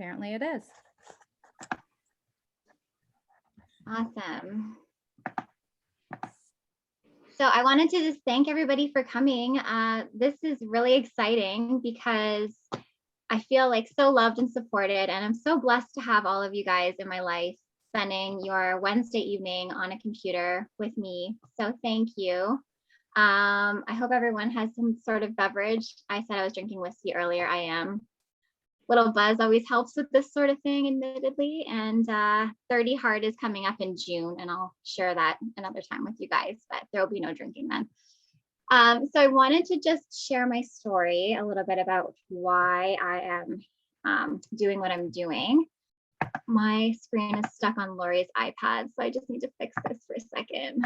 apparently it is. Awesome. So I wanted to just thank everybody for coming. This is really exciting because I feel like so loved and supported, and I'm so blessed to have all of you guys in my life spending your Wednesday evening on a computer with me. So thank you. I hope everyone has some sort of beverage. I said I was drinking whiskey earlier. I am. Little buzz always helps with this sort of thing, admittedly. And 30 Hard is coming up in June, and I'll share that another time with you guys, but there will be no drinking then. So I wanted to just share my story a little bit about why I am doing what I'm doing. My screen is stuck on Lori's iPad, so I just need to fix this for a second.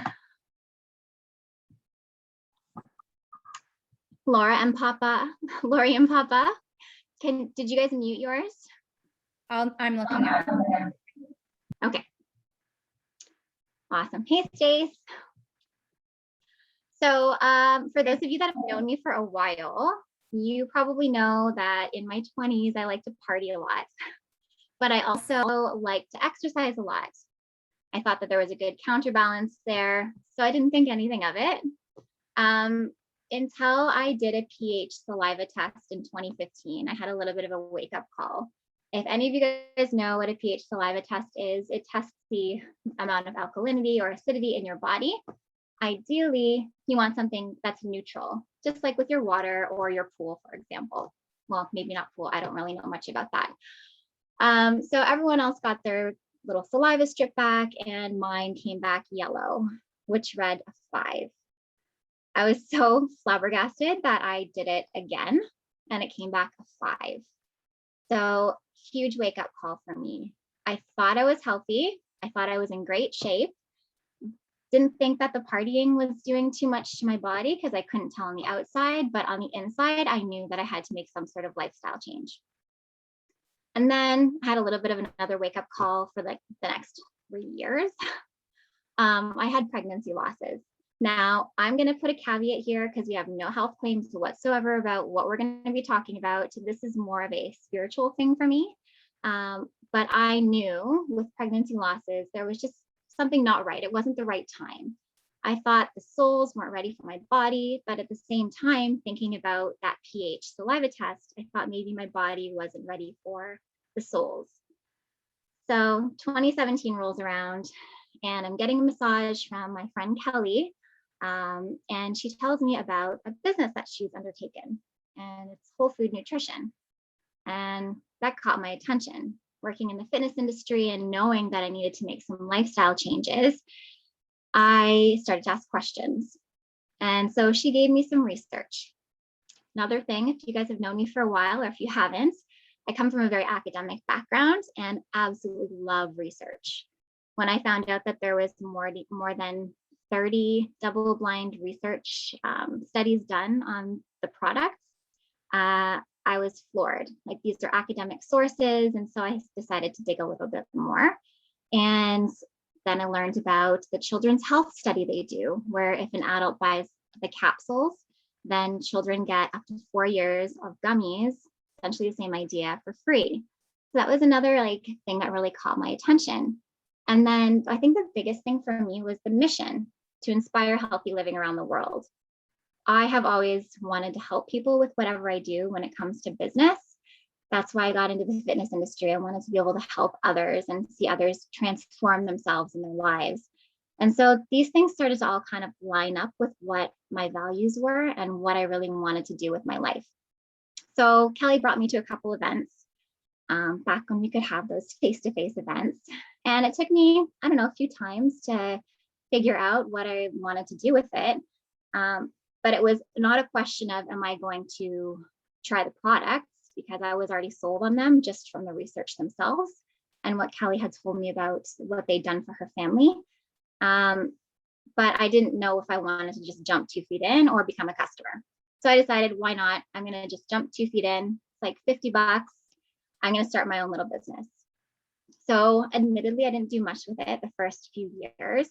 Lori and Papa, did you guys mute yours? I'm looking at it. Okay. Awesome. Hey, Stace. So for those of you that have known me for a while, you probably know that in my 20s, I like to party a lot, but I also like to exercise a lot. I thought that there was a good counterbalance there, so I didn't think anything of it until I did a pH saliva test in 2015. I had a little bit of a wake-up call. If any of you guys know what a pH saliva test is, it tests the amount of alkalinity or acidity in your body. Ideally, you want something that's neutral, just like with your water or your pool, for example. Well, maybe not pool. I don't really know much about that. So everyone else got their little saliva strip back, and mine came back yellow, which read a 5. I was so flabbergasted that I did it again, and it came back a 5. So huge wake-up call for me. I thought I was healthy. I thought I was in great shape. Didn't think that the partying was doing too much to my body because I couldn't tell on the outside, but on the inside, I knew that I had to make some sort of lifestyle change. And then I had a little bit of another wake-up call for like the next 3 years. I had pregnancy losses. Now, I'm going to put a caveat here because we have no health claims whatsoever about what we're going to be talking about. This is more of a spiritual thing for me. But I knew with pregnancy losses, there was just something not right. It wasn't the right time. I thought the souls weren't ready for my body, but at the same time, thinking about that pH saliva test, I thought maybe my body wasn't ready for the souls. So 2017 rolls around, and I'm getting a massage from my friend Kelly, and she tells me about a business that she's undertaken, and it's whole food nutrition. And that caught my attention. Working in the fitness industry and knowing that I needed to make some lifestyle changes, I started to ask questions. And so she gave me some research. Another thing, if you guys have known me for a while, or if you haven't, I come from a very academic background and absolutely love research. When I found out that there was more than 30 double-blind research studies done on the products, I was floored. Like, these are academic sources. And so I decided to dig a little bit more. And then I learned about the children's health study they do, where if an adult buys the capsules, then children get up to 4 years of gummies, essentially the same idea, for free. So that was another thing that really caught my attention. And then I think the biggest thing for me was the mission to inspire healthy living around the world. I have always wanted to help people with whatever I do when it comes to business. That's why I got into the fitness industry. I wanted to be able to help others and see others transform themselves in their lives. And so these things started to all kind of line up with what my values were and what I really wanted to do with my life. So Kelly brought me to a couple events back when we could have those face-to-face events. And it took me, I don't know, a few times to figure out what I wanted to do with it. But it was not a question of, am I going to try the products? Because I was already sold on them just from the research themselves and what Kelly had told me about what they'd done for her family. But I didn't know if I wanted to just jump 2 feet in or become a customer. So I decided, why not? I'm going to just jump 2 feet in. It's like $50. I'm going to start my own little business. So admittedly, I didn't do much with it the first few years.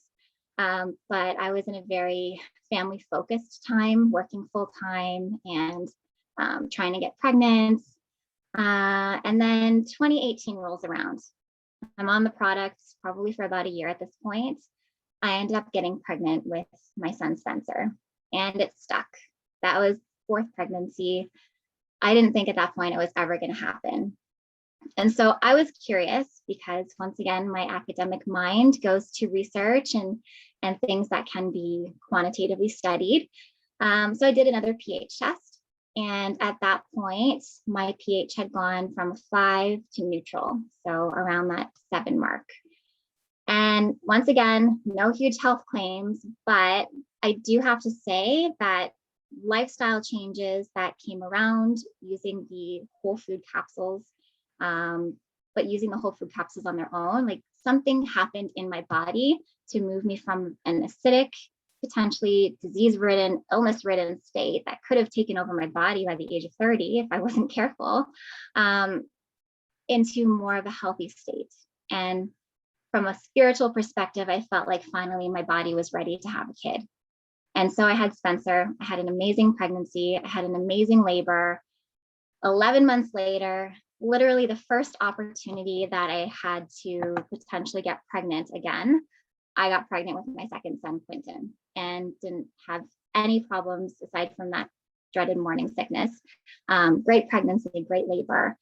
But I was in a very family focused time, working full time and trying to get pregnant. And then 2018 rolls around. I'm on the product probably for about a year at this point. I ended up getting pregnant with my son Spencer, and it stuck. That was fourth pregnancy. I didn't think at that point it was ever going to happen. And so I was curious because once again, my academic mind goes to research and things that can be quantitatively studied. So I did another pH test. And at that point, my pH had gone from a 5 to neutral. So around that 7 mark. And once again, no huge health claims, but I do have to say that lifestyle changes that came around using the whole food capsules, but using the whole food capsules on their own, like something happened in my body to move me from an acidic, potentially disease-ridden, illness-ridden state that could have taken over my body by the age of 30 if I wasn't careful, into more of a healthy state. And from a spiritual perspective, I felt like finally my body was ready to have a kid. And so I had Spencer. I had an amazing pregnancy. I had an amazing labor. 11 months later, literally the first opportunity that I had to potentially get pregnant again, I got pregnant with my second son, Quentin, and didn't have any problems aside from that dreaded morning sickness. Great pregnancy, great labor.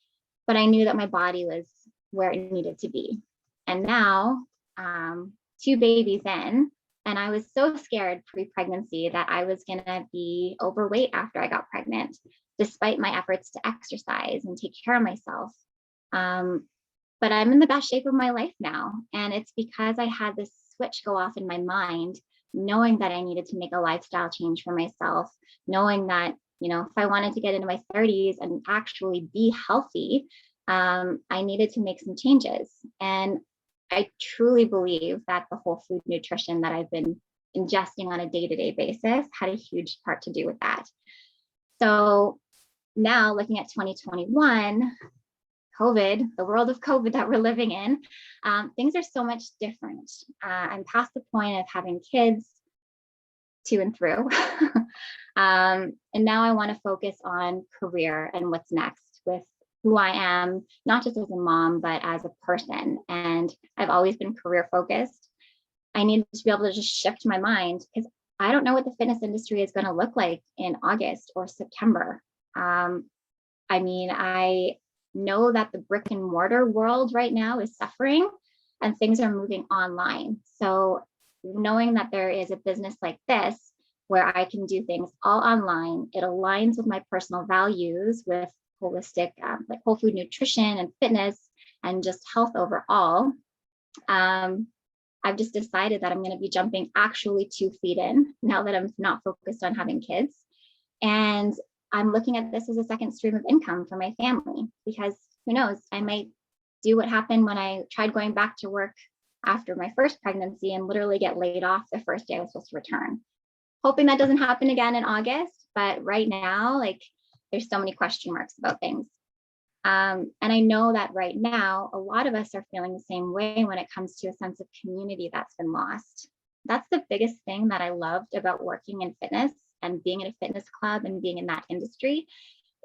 But I knew that my body was where it needed to be. And now, 2 babies in, and I was so scared pre-pregnancy that I was going to be overweight after I got pregnant, despite my efforts to exercise and take care of myself. But I'm in the best shape of my life now. And it's because I had this switch go off in my mind, knowing that I needed to make a lifestyle change for myself, knowing that, if I wanted to get into my 30s and actually be healthy, I needed to make some changes. And I truly believe that the whole food nutrition that I've been ingesting on a day-to-day basis had a huge part to do with that. So now looking at 2021, COVID, the world of COVID that we're living in, things are so much different. I'm past the point of having kids to and through. And now I want to focus on career and what's next with who I am, not just as a mom, but as a person. And I've always been career focused. I need to be able to just shift my mind because I don't know what the fitness industry is going to look like in August or September. I know that the brick and mortar world right now is suffering and things are moving online. So knowing that there is a business like this where I can do things all online, it aligns with my personal values with holistic, like whole food nutrition and fitness and just health overall. I've just decided that I'm going to be jumping actually 2 feet in now that I'm not focused on having kids. And I'm looking at this as a second stream of income for my family because who knows, I might do what happened when I tried going back to work after my first pregnancy and literally get laid off the first day I was supposed to return. Hoping that doesn't happen again in August, but right now, there's so many question marks about things. And I know that right now, a lot of us are feeling the same way when it comes to a sense of community that's been lost. That's the biggest thing that I loved about working in fitness and being in a fitness club and being in that industry.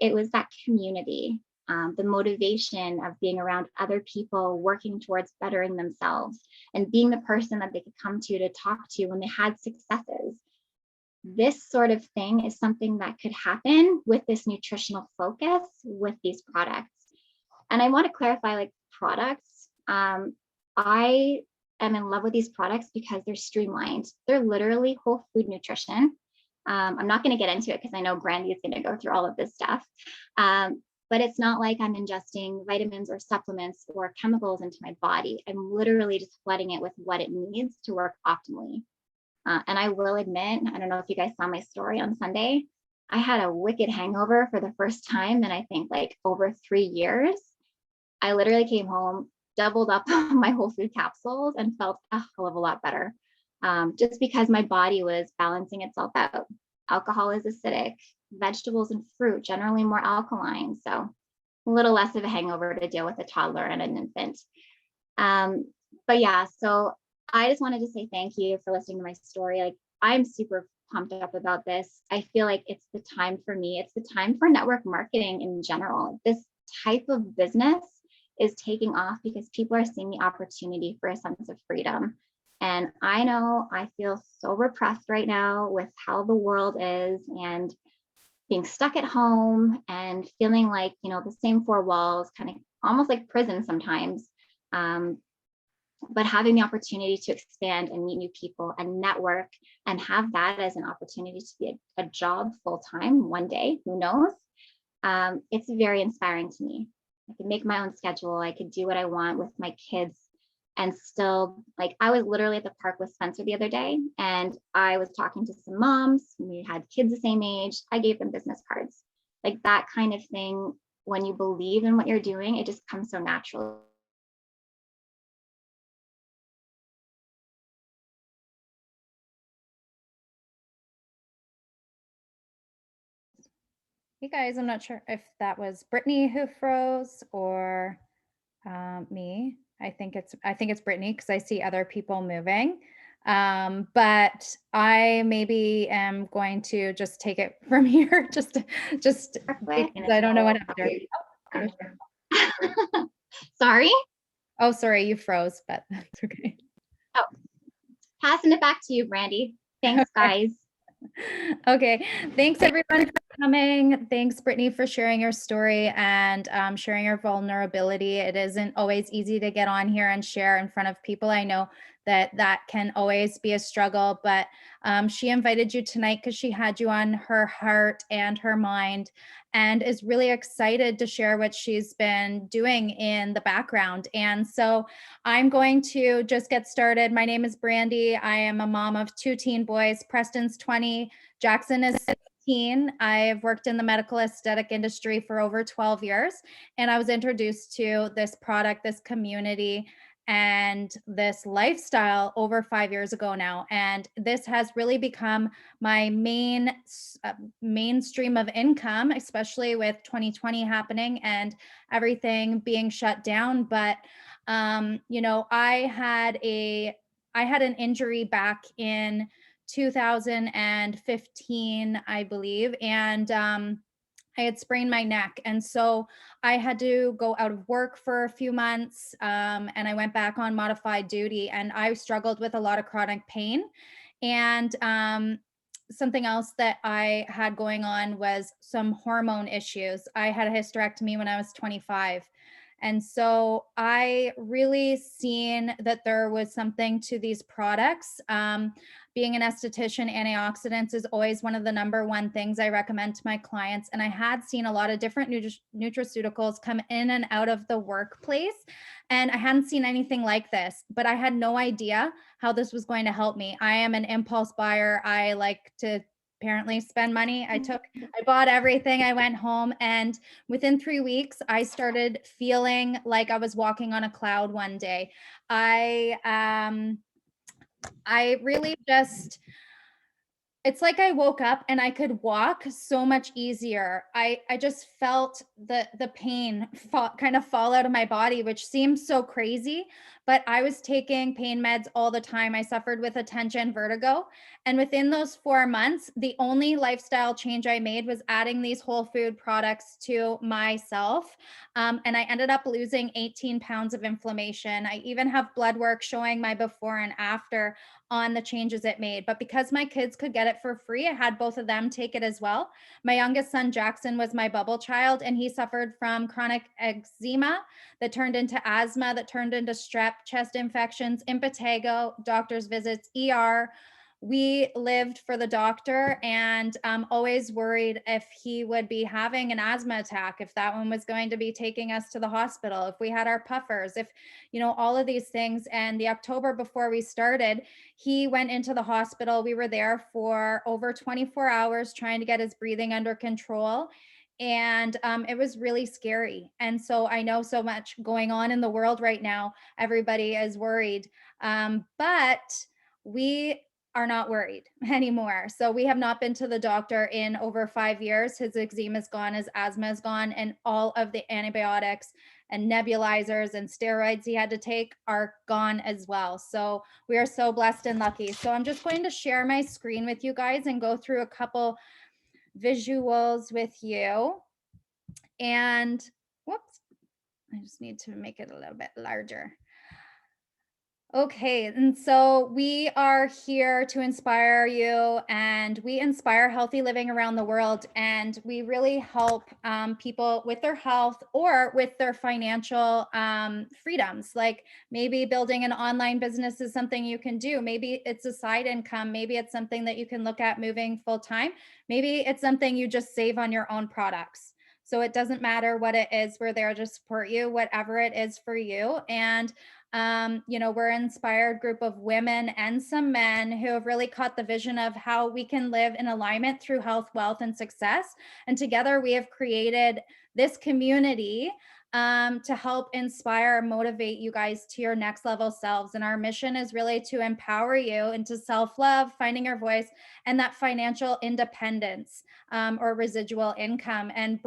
It was that community, the motivation of being around other people working towards bettering themselves and being the person that they could come to talk to when they had successes. This sort of thing is something that could happen with this nutritional focus with these products. And I want to clarify products. I am in love with these products because they're streamlined. They're literally whole food nutrition. I'm not going to get into it because I know Brandy is going to go through all of this stuff. But it's not like I'm ingesting vitamins or supplements or chemicals into my body. I'm literally just flooding it with what it needs to work optimally. And I will admit, I don't know if you guys saw my story on Sunday, I had a wicked hangover for the first time in I think over 3 years. I literally came home, doubled up my whole food capsules and felt a hell of a lot better. Just because my body was balancing itself out. Alcohol is acidic, vegetables and fruit generally more alkaline. So a little less of a hangover to deal with a toddler and an infant. But yeah, so I just wanted to say thank you for listening to my story. I'm super pumped up about this. I feel like it's the time for me. It's the time for network marketing in general. This type of business is taking off because people are seeing the opportunity for a sense of freedom. And I know I feel so repressed right now with how the world is and being stuck at home and feeling like, the same four walls, kind of almost like prison sometimes. Um, but having the opportunity to expand and meet new people and network and have that as an opportunity to be a job full time one day, who knows? It's very inspiring to me. I could make my own schedule. I could do what I want with my kids and still, like, I was literally at the park with Spencer the other day and I was talking to some moms. We had kids the same age. I gave them business cards. Like that kind of thing, when you believe in what you're doing, it just comes so natural. Hey guys, I'm not sure if that was Brittany who froze or me. I think it's Brittany because I see other people moving. But I maybe am going to just take it from here, just because I don't know what happened. Sorry. Oh, sorry, you froze, but that's okay. Oh, passing it back to you, Brandy. Thanks, guys. Okay, thanks everyone for coming. Thanks, Brittany, for sharing your story and sharing your vulnerability. It isn't always easy to get on here and share in front of people. I know that can always be a struggle, but she invited you tonight because she had you on her heart and her mind and is really excited to share what she's been doing in the background. And so I'm going to just get started. My name is Brandy. I am a mom of 2 teen boys. Preston's 20, Jackson is 16. I've worked in the medical aesthetic industry for over 12 years, and I was introduced to this product, this community, and this lifestyle over 5 years ago now. And this has really become my mainstream of income, especially with 2020 happening and everything being shut down. But I had an injury back in 2015, I believe, and I had sprained my neck. And so I had to go out of work for a few months, and I went back on modified duty, and I struggled with a lot of chronic pain. And something else that I had going on was some hormone issues. I had a hysterectomy when I was 25. And so I really seen that there was something to these products. Being an esthetician, antioxidants is always one of the number one things I recommend to my clients. And I had seen a lot of different nutraceuticals come in and out of the workplace. And I hadn't seen anything like this, but I had no idea how this was going to help me. I am an impulse buyer. I like to apparently spend money. I bought everything. I went home, and within 3 weeks, I started feeling like I was walking on a cloud one day. I really just, it's like I woke up and I could walk so much easier. I just felt the pain kind of fall out of my body, which seems so crazy, but I was taking pain meds all the time. I suffered with attention vertigo, and within those 4 months, the only lifestyle change I made was adding these whole food products to myself, and I ended up losing 18 pounds of inflammation. I even have blood work showing my before and after on the changes it made. But because my kids could get it for free, I had both of them take it as well. My youngest son, Jackson, was my bubble child, and he suffered from chronic eczema that turned into asthma, that turned into strep, chest infections, impetigo, doctor's visits, ER. We lived for the doctor, and always worried if he would be having an asthma attack, if that one was going to be taking us to the hospital, if we had our puffers, if, all of these things. And the October before we started, he went into the hospital. We were there for over 24 hours trying to get his breathing under control. And it was really scary. And so I know so much going on in the world right now. Everybody is worried. But we are not worried anymore. So we have not been to the doctor in over 5 years. His eczema is gone, his asthma is gone, and all of the antibiotics and nebulizers and steroids he had to take are gone as well. So we are so blessed and lucky. So I'm just going to share my screen with you guys and go through a couple visuals with you. And Whoops. I just need to make it a little bit larger. Okay, and so we are here to inspire you, and we inspire healthy living around the world. And we really help people with their health or with their financial freedoms. Like maybe building an online business is something you can do. Maybe it's a side income. Maybe it's something that you can look at moving full time. Maybe it's something you just save on your own products. So it doesn't matter what it is, we're there to support you, whatever it is for you. And we're an inspired group of women and some men who have really caught the vision of how we can live in alignment through health, wealth, and success. And together we have created this community to help inspire, motivate you guys to your next level selves. And our mission is really to empower you into self love, finding your voice, and that financial independence or residual income. And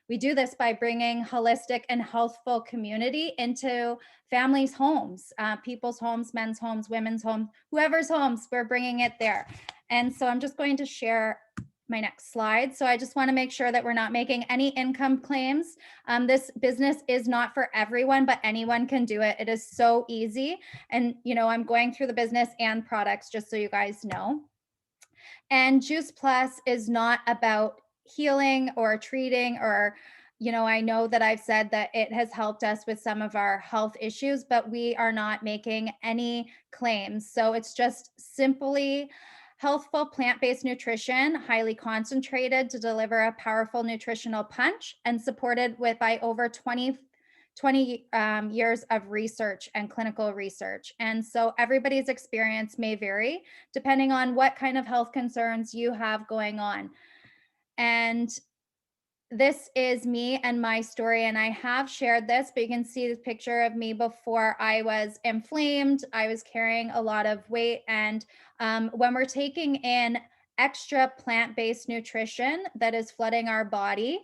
we do this by bringing holistic and healthful community into families' homes, people's homes, men's homes, women's homes, whoever's homes, we're bringing it there. And so I'm just going to share my next slide. So I just want to make sure that we're not making any income claims. This business is not for everyone, but anyone can do it. It is so easy. And, I'm going through the business and products just so you guys know. And Juice Plus is not about healing or treating or, I know that I've said that it has helped us with some of our health issues, but we are not making any claims. So it's just simply healthful plant-based nutrition, highly concentrated to deliver a powerful nutritional punch and supported by over 20 years of research and clinical research. And so everybody's experience may vary depending on what kind of health concerns you have going on. And this is me and my story. And I have shared this, but you can see this picture of me before I was inflamed. I was carrying a lot of weight. And when we're taking in extra plant-based nutrition that is flooding our body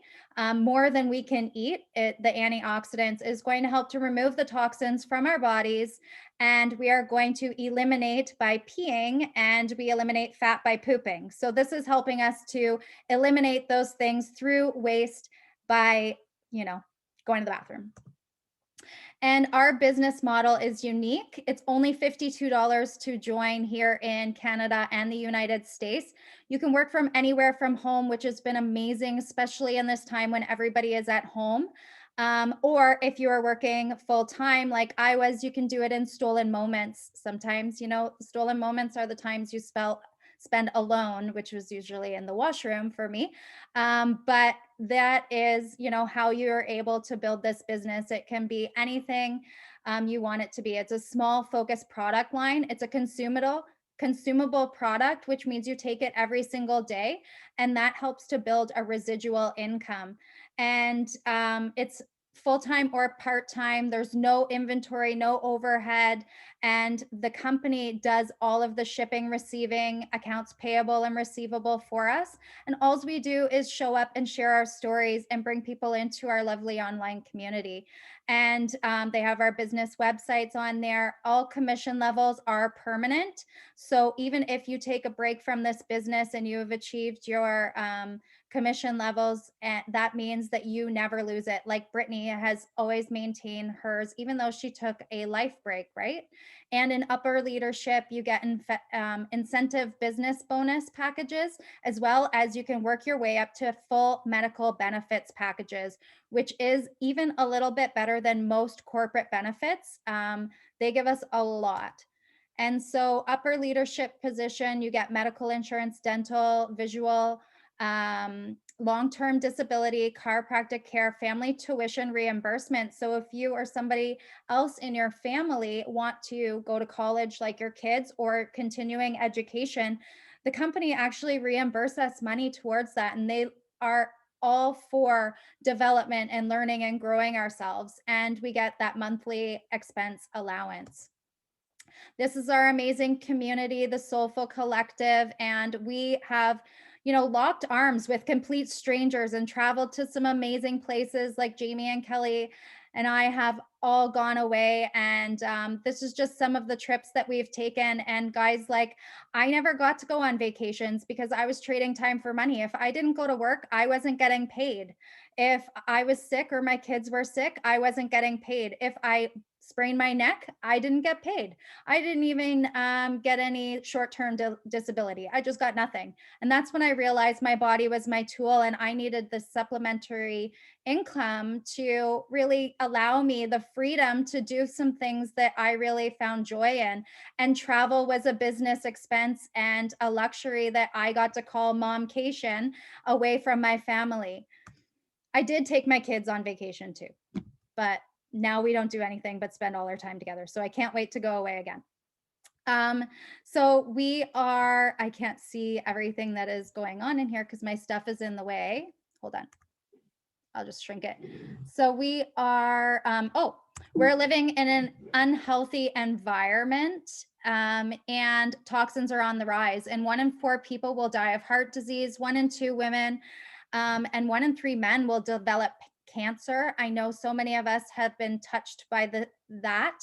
more than we can eat, the antioxidants is going to help to remove the toxins from our bodies. And we are going to eliminate by peeing, and we eliminate fat by pooping. So this is helping us to eliminate those things through waste by, going to the bathroom. And our business model is unique. It's only $52 to join here in Canada and the United States. You can work from anywhere from home, which has been amazing, especially in this time when everybody is at home. Or if you are working full time, like I was, you can do it in stolen moments. Sometimes, stolen moments are the times you spend alone, which was usually in the washroom for me. But that is, how you're able to build this business. It can be anything you want it to be. It's a small focused product line. It's a consumable product, which means you take it every single day, and that helps to build a residual income. And it's full-time or part-time. There's no inventory, no overhead, and the company does all of the shipping, receiving, accounts payable and receivable for us. And all we do is show up and share our stories and bring people into our lovely online community. And they have our business websites on there. All commission levels are permanent. So even if you take a break from this business and you have achieved your commission levels, and that means that you never lose it. Like Brittany has always maintained hers, even though she took a life break, right? And in upper leadership, you get incentive business bonus packages, as well as you can work your way up to full medical benefits packages, which is even a little bit better than most corporate benefits. They give us a lot. And so upper leadership position, you get medical insurance, dental, visual, long-term disability, chiropractic care, family tuition reimbursement. So if you or somebody else in your family want to go to college like your kids or continuing education, the company actually reimburses us money towards that. And they are all for development and learning and growing ourselves. And we get that monthly expense allowance. This is our amazing community, the Soulful Collective, and we have, locked arms with complete strangers and traveled to some amazing places like Jamie and Kelly and I have all gone away. And this is just some of the trips that we've taken. And guys, like, I never got to go on vacations because I was trading time for money. If I didn't go to work, I wasn't getting paid. If I was sick or my kids were sick, I wasn't getting paid. If I sprained my neck, I didn't get paid. I didn't even get any short-term disability. I just got nothing. And that's when I realized my body was my tool and I needed the supplementary income to really allow me the freedom to do some things that I really found joy in. And travel was a business expense and a luxury that I got to call momcation away from my family. I did take my kids on vacation too, but now we don't do anything but spend all our time together. So I can't wait to go away again. Um, so we are, I can't see everything that is going on in here because my stuff is in the way. Hold on. I'll just shrink it. So we are, we're living in an unhealthy environment, and toxins are on the rise. And 1 in 4 people will die of heart disease, 1 in 2 women, and 1 in 3 men will develop cancer. I know so many of us have been touched by that.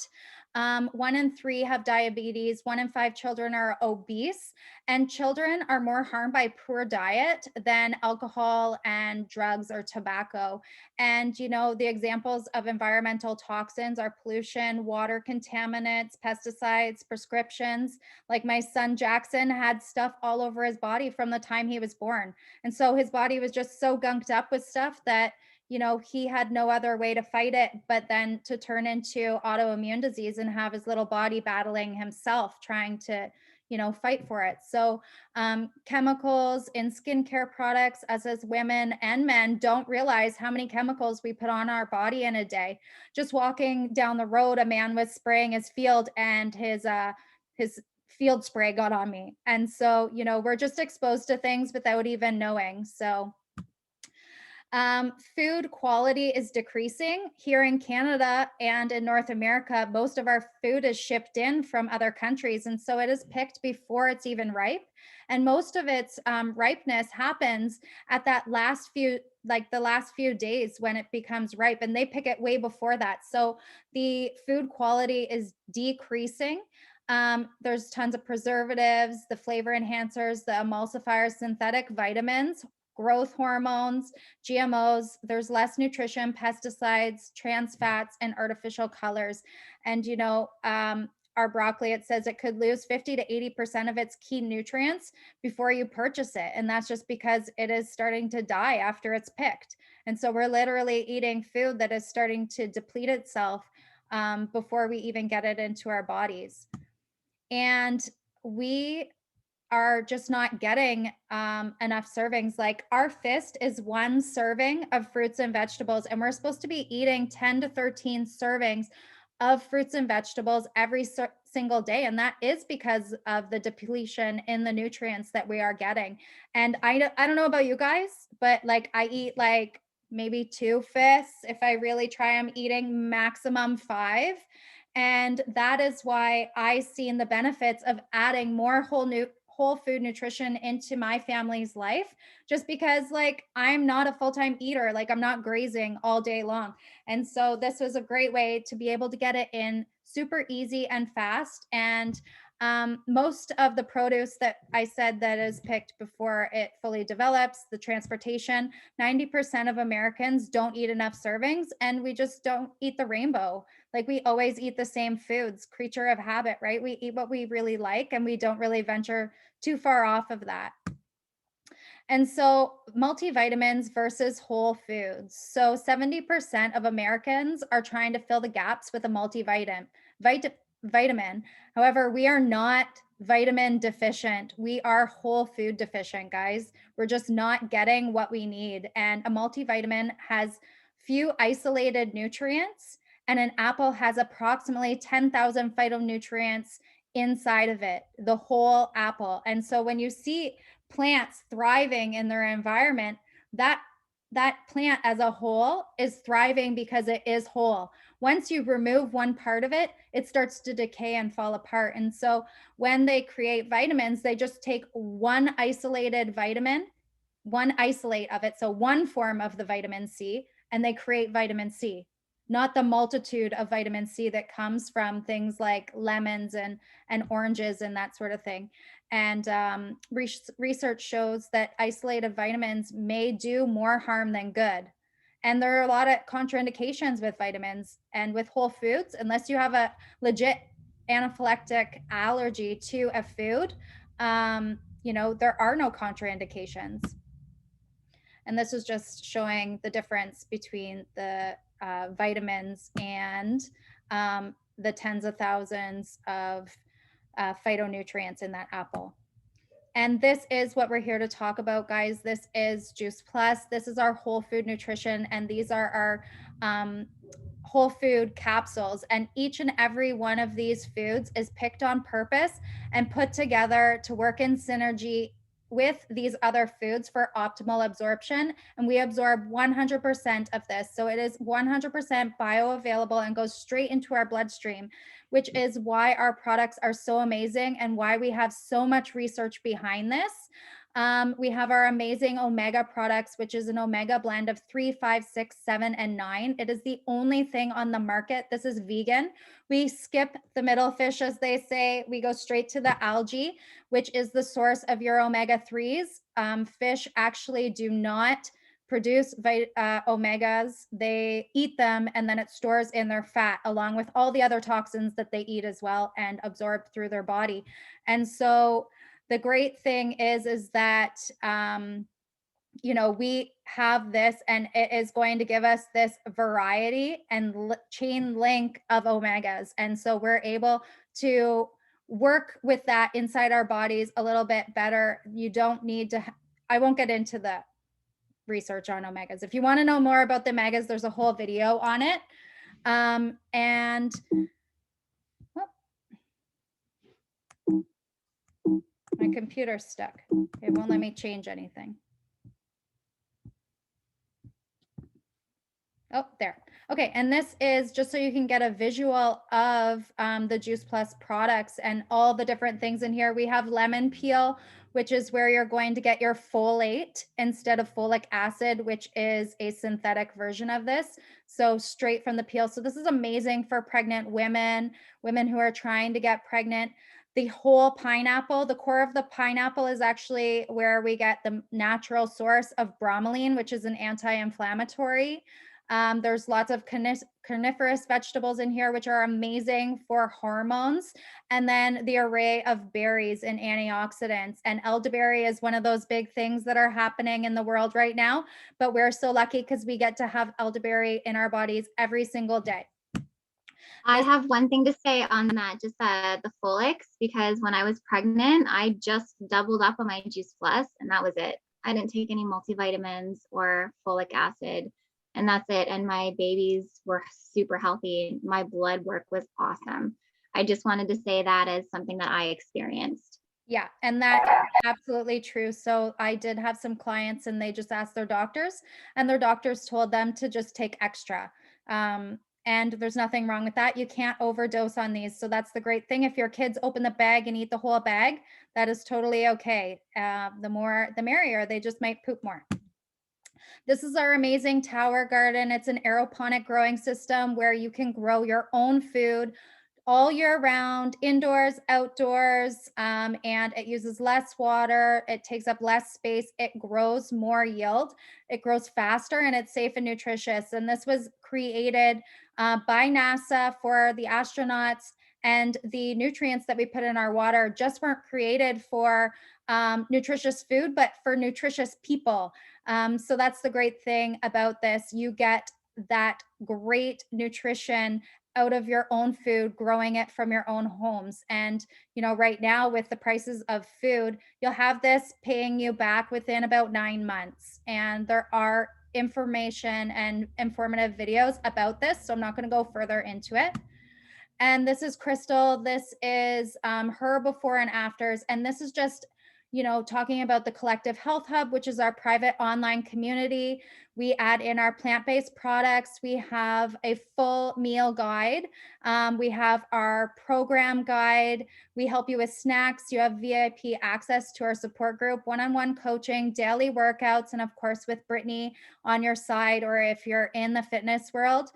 1 in 3 have diabetes, 1 in 5 children are obese, and children are more harmed by poor diet than alcohol and drugs or tobacco. And, the examples of environmental toxins are pollution, water contaminants, pesticides, prescriptions. Like my son Jackson had stuff all over his body from the time he was born. And so his body was just so gunked up with stuff that, he had no other way to fight it but then to turn into autoimmune disease and have his little body battling himself, trying to, fight for it. So, chemicals in skincare products, us as women and men don't realize how many chemicals we put on our body in a day. Just walking down the road, a man was spraying his field and his field spray got on me. And so, we're just exposed to things without even knowing. So, food quality is decreasing here in Canada and in North America. Most of our food is shipped in from other countries. And so it is picked before it's even ripe. And most of its ripeness happens at that last few, like the last few days when it becomes ripe. And they pick it way before that. So the food quality is decreasing. There's tons of preservatives, the flavor enhancers, the emulsifiers, synthetic vitamins, growth hormones, GMOs. There's less nutrition, pesticides, trans fats, and artificial colors. And, our broccoli, it says it could lose 50 to 80% of its key nutrients before you purchase it. And that's just because it is starting to die after it's picked. And so we're literally eating food that is starting to deplete itself before we even get it into our bodies. And we are just not getting enough servings. Like our fist is 1 serving of fruits and vegetables, and we're supposed to be eating 10 to 13 servings of fruits and vegetables every single day. And that is because of the depletion in the nutrients that we are getting. And I don't know about you guys, but like I eat like maybe 2 fists. If I really try, I'm eating maximum 5. And that is why I seen the benefits of adding more whole food nutrition into my family's life, just because like I'm not a full-time eater, like I'm not grazing all day long. And so this was a great way to be able to get it in super easy and fast. And most of the produce that I said that is picked before it fully develops, the transportation, 90% of Americans don't eat enough servings, and we just don't eat the rainbow. Like we always eat the same foods, creature of habit, right? We eat what we really like and we don't really venture too far off of that. And so multivitamins versus whole foods. So 70% of Americans are trying to fill the gaps with a vitamin. However, we are not vitamin deficient. We are whole food deficient, guys. We're just not getting what we need. And a multivitamin has few isolated nutrients, and an apple has approximately 10,000 phytonutrients inside of it, the whole apple. And so when you see plants thriving in their environment, that plant as a whole is thriving because it is whole. Once you remove one part of it, it starts to decay and fall apart. And so when they create vitamins, they just take one isolated vitamin, one isolate of it, so one form of the vitamin C, and they create vitamin C, not the multitude of vitamin C that comes from things like lemons and oranges and that sort of thing. And research shows that isolated vitamins may do more harm than good. And there are a lot of contraindications with vitamins and with whole foods, unless you have a legit anaphylactic allergy to a food. There are no contraindications. And this is just showing the difference between the vitamins and the tens of thousands of phytonutrients in that apple. And this is what we're here to talk about, guys. This is Juice Plus. This is our whole food nutrition, and these are our whole food capsules. And each and every one of these foods is picked on purpose and put together to work in synergy with these other foods for optimal absorption. And we absorb 100% of this. So it is 100% bioavailable and goes straight into our bloodstream, which is why our products are so amazing and why we have so much research behind this. We have our amazing omega products, which is an omega blend of 3, 5, 6, 7, and 9. It is the only thing on the market. This is vegan. We skip the middle fish, as they say. We go straight to the algae, which is the source of your omega 3s. Fish actually do not produce omegas. They eat them, and then it stores in their fat along with all the other toxins that they eat as well and absorb through their body. And so the great thing is that we have this, and it is going to give us this variety and chain link of omegas. And so we're able to work with that inside our bodies a little bit better. You don't need to I won't get into the research on omegas. If you want to know more about the omegas, there's a whole video on it. And my computer's stuck. It won't let me change anything. Oh, there. Okay, and this is just so you can get a visual of the Juice Plus products and all the different things in here. We have lemon peel, which is where you're going to get your folate instead of folic acid, which is a synthetic version of this. So straight from the peel. So this is amazing for pregnant women, women who are trying to get pregnant. The whole pineapple, the core of the pineapple is actually where we get the natural source of bromelain, which is an anti-inflammatory. There's lots of carnivorous vegetables in here, which are amazing for hormones. And then the array of berries and antioxidants. And elderberry is one of those big things that are happening in the world right now. But we're so lucky because we get to have elderberry in our bodies every single day. I have one thing to say on that, just the folics, because when I was pregnant, I just doubled up on my Juice Plus, and that was it. I didn't take any multivitamins or folic acid, and that's it. And my babies were super healthy. My blood work was awesome. I just wanted to say that as something that I experienced. Yeah, and that is absolutely true. So I did have some clients, and they just asked their doctors, and their doctors told them to just take extra. And there's nothing wrong with that. You can't overdose on these. So that's the great thing. If your kids open the bag and eat the whole bag, that is totally okay. The more, the merrier. They just might poop more. This is our amazing tower garden. It's an aeroponic growing system where you can grow your own food all year round, indoors, outdoors, and it uses less water. It takes up less space. It grows more yield. It grows faster, and it's safe and nutritious. And this was created by NASA for the astronauts. And the nutrients that we put in our water just weren't created for nutritious food, but for nutritious people. So that's the great thing about this. You get that great nutrition out of your own food, growing it from your own homes. And, right now with the prices of food, you'll have this paying you back within about 9 months. And there are information and informative videos about this. So I'm not going to go further into it. And this is Crystal. This is her before and afters. And this is just, talking about the Collective Health Hub, which is our private online community. We add in our plant-based products. We have a full meal guide. We have our program guide. We help you with snacks. You have VIP access to our support group, one-on-one coaching, daily workouts, and of course with Brittany on your side, or if you're in the fitness world,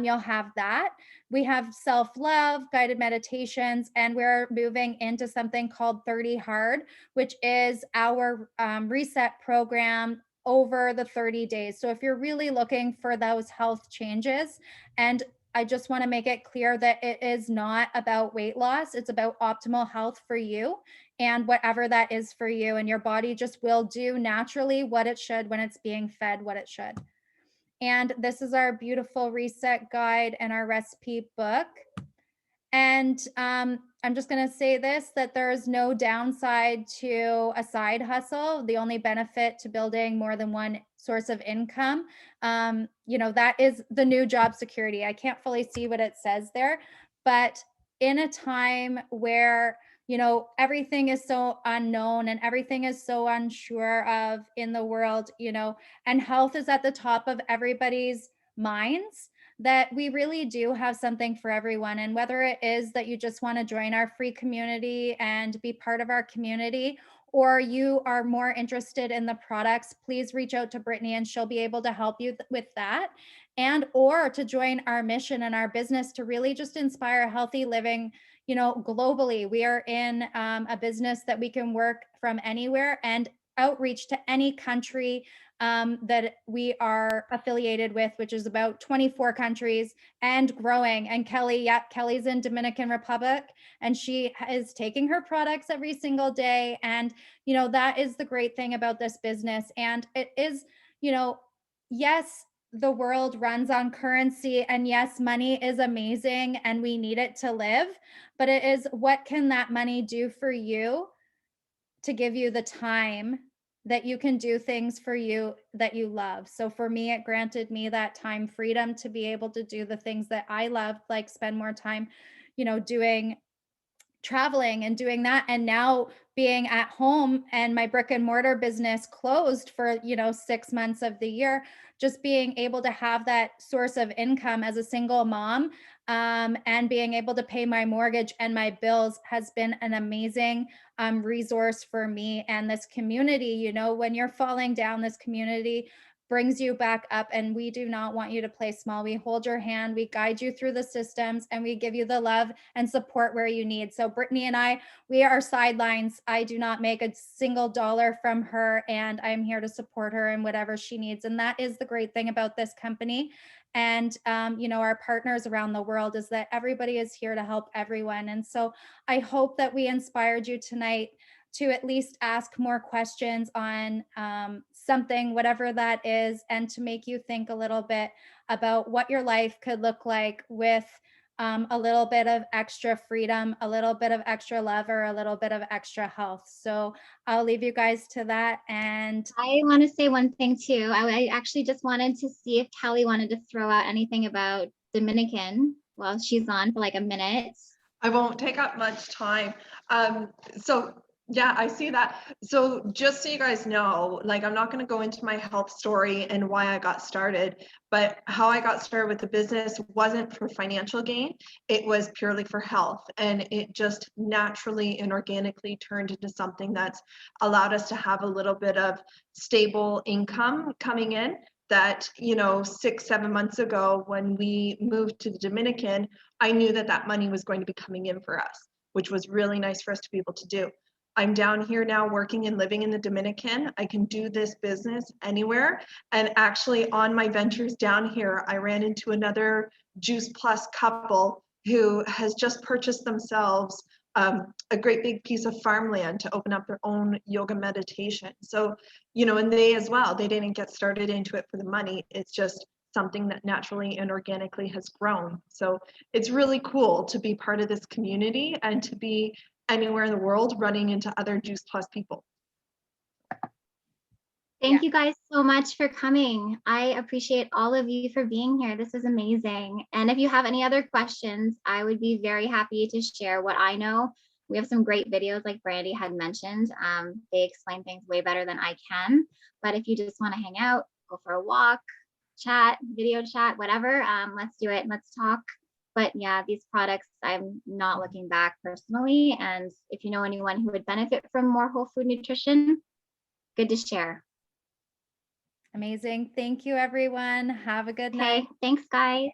you'll have that. We have self-love, guided meditations, and we're moving into something called 30 Hard, which is our reset program over the 30 days. So if you're really looking for those health changes, and I just want to make it clear that it is not about weight loss, it's about optimal health for you and whatever that is for you. And your body just will do naturally what it should when it's being fed what it should. And this is our beautiful reset guide and our recipe book. And I'm just going to say this, that there is no downside to a side hustle. The only benefit to building more than one source of income, that is the new job security. I can't fully see what it says there, but in a time where, everything is so unknown and everything is so unsure of in the world, and health is at the top of everybody's minds, that we really do have something for everyone. And whether it is that you just want to join our free community and be part of our community, or you are more interested in the products, please reach out to Brittany and she'll be able to help you with that. And or to join our mission and our business to really just inspire healthy living, globally. We are in a business that we can work from anywhere and outreach to any country that we are affiliated with, which is about 24 countries and growing. And Kelly's in Dominican Republic, and she is taking her products every single day. And, that is the great thing about this business. And it is, yes, the world runs on currency, and yes, money is amazing and we need it to live, but it is, what can that money do for you to give you the time that you can do things for you that you love. So for me, it granted me that time freedom to be able to do the things that I loved, like spend more time, doing traveling and doing that. And now being at home and my brick and mortar business closed for 6 months of the year, just being able to have that source of income as a single mom, and being able to pay my mortgage and my bills has been an amazing resource for me. And this community, when you're falling down, this community brings you back up, and we do not want you to play small. We hold your hand, we guide you through the systems, and we give you the love and support where you need. So Brittany and I, we are sidelines. I do not make a single dollar from her, and I'm here to support her in whatever she needs. And that is the great thing about this company. And our partners around the world, is that everybody is here to help everyone. And so I hope that we inspired you tonight to at least ask more questions on something, whatever that is, and to make you think a little bit about what your life could look like with a little bit of extra freedom, a little bit of extra love, or a little bit of extra health. So I'll leave you guys to that. And I want to say one thing too. I actually just wanted to see if Kelly wanted to throw out anything about Dominican while she's on for like a minute. I won't take up much time. So yeah, I see that. So just so you guys know, like, I'm not going to go into my health story and why I got started, but how I got started with the business wasn't for financial gain. It was purely for health. And it just naturally and organically turned into something that's allowed us to have a little bit of stable income coming in. That 6-7 months ago, when we moved to the Dominican, I knew that money was going to be coming in for us, which was really nice for us to be able to do. I'm down here now working and living in the Dominican. I can do this business anywhere. And actually on my ventures down here, I ran into another Juice Plus couple who has just purchased themselves a great big piece of farmland to open up their own yoga meditation. So, and they as well, they didn't get started into it for the money. It's just something that naturally and organically has grown. So it's really cool to be part of this community and to be anywhere in the world running into other Juice Plus people. Thank you guys so much for coming. I appreciate all of you for being here. This is amazing. And if you have any other questions, I would be very happy to share what I know. We have some great videos like Brandy had mentioned. They explain things way better than I can. But if you just want to hang out, go for a walk, chat, video chat, whatever, let's do it. Let's talk. But yeah, these products, I'm not looking back personally. And if you know anyone who would benefit from more whole food nutrition, good to share. amazing. Thank you, everyone. Have a good night. Okay, thanks, guys.